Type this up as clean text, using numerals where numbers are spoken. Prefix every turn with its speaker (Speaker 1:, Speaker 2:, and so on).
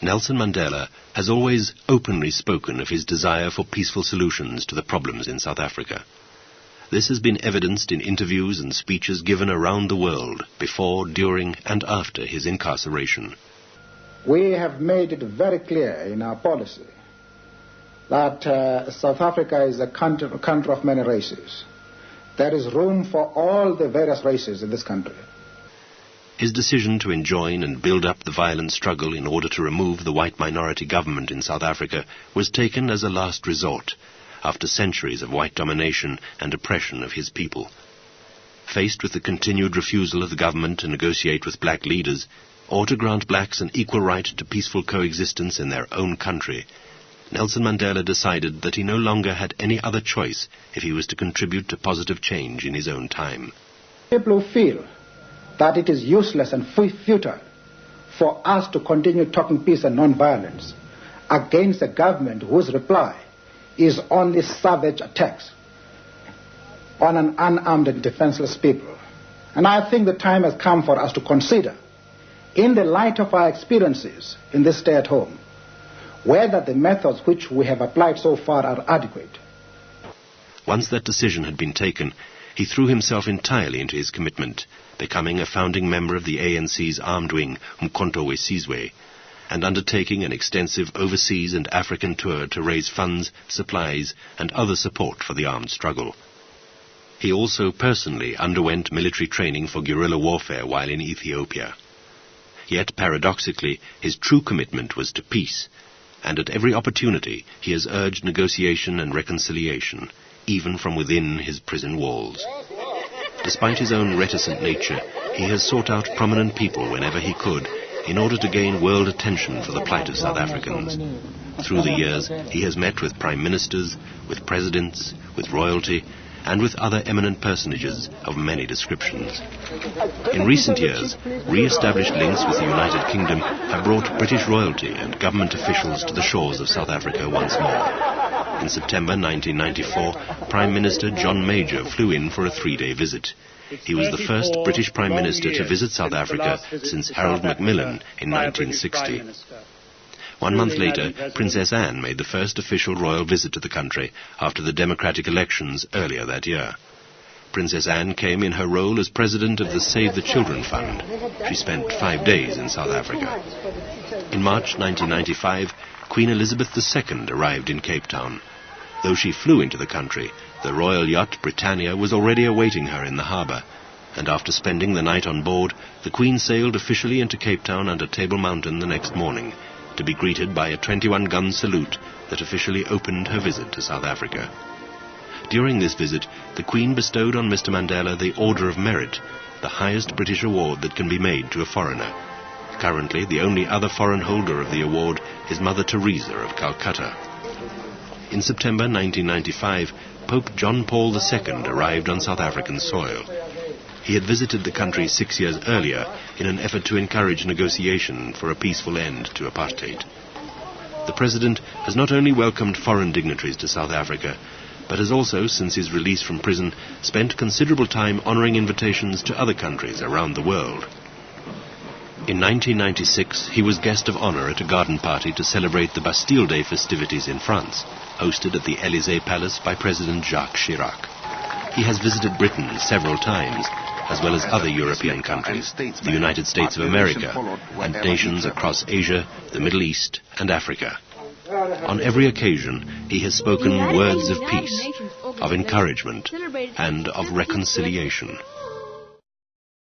Speaker 1: Nelson Mandela has always openly spoken of his desire for peaceful solutions to the problems in South Africa. This has been evidenced in interviews and speeches given around the world before, during, and after his incarceration.
Speaker 2: We have made it very clear in our policy that South Africa is a country of many races. There is room for all the various races in this country.
Speaker 1: His decision to enjoin and build up the violent struggle in order to remove the white minority government in South Africa was taken as a last resort, after centuries of white domination and oppression of his people. Faced with the continued refusal of the government to negotiate with black leaders, or to grant blacks an equal right to peaceful coexistence in their own country, Nelson Mandela decided that he no longer had any other choice if he was to contribute to positive change in his own time.
Speaker 2: People who feel that it is useless and futile for us to continue talking peace and non-violence against a government whose reply is only savage attacks on an unarmed and defenseless people. And I think the time has come for us to consider, in the light of our experiences in this stay at home, whether the methods which we have applied so far are adequate.
Speaker 1: Once that decision had been taken, he threw himself entirely into his commitment, becoming a founding member of the ANC's armed wing, Umkhonto we Sizwe, and undertaking an extensive overseas and African tour to raise funds, supplies, and other support for the armed struggle. He also personally underwent military training for guerrilla warfare while in Ethiopia. Yet, paradoxically, his true commitment was to peace, and at every opportunity he has urged negotiation and reconciliation, even from within his prison walls. Despite his own reticent nature, he has sought out prominent people whenever he could in order to gain world attention for the plight of South Africans. Through the years, he has met with prime ministers, with presidents, with royalty, and with other eminent personages of many descriptions. In recent years, re-established links with the United Kingdom have brought British royalty and government officials to the shores of South Africa once more. In September 1994, Prime Minister John Major flew in for a 3-day visit. He was the first British Prime Minister to visit South Africa since Harold Macmillan in 1960. 1 month later, Princess Anne made the first official royal visit to the country after the democratic elections earlier that year. Princess Anne came in her role as president of the Save the Children Fund. She spent 5 days in South Africa. In March 1995, Queen Elizabeth II arrived in Cape Town. Though she flew into the country, the royal yacht Britannia was already awaiting her in the harbour, and after spending the night on board, the Queen sailed officially into Cape Town under Table Mountain the next morning, to be greeted by a 21-gun salute that officially opened her visit to South Africa. During this visit, the Queen bestowed on Mr. Mandela the Order of Merit, the highest British award that can be made to a foreigner. Currently, the only other foreign holder of the award is Mother Teresa of Calcutta. In September 1995, Pope John Paul II arrived on South African soil. He had visited the country 6 years earlier in an effort to encourage negotiation for a peaceful end to apartheid. The President has not only welcomed foreign dignitaries to South Africa, but has also, since his release from prison, spent considerable time honouring invitations to other countries around the world. In 1996, he was guest of honour at a garden party to celebrate the Bastille Day festivities in France, hosted at the Élysée Palace by President Jacques Chirac. He has visited Britain several times, as well as other European countries, the United States of America, and nations across Asia, the Middle East, and Africa. On every occasion, he has spoken words of peace, of encouragement, and of reconciliation.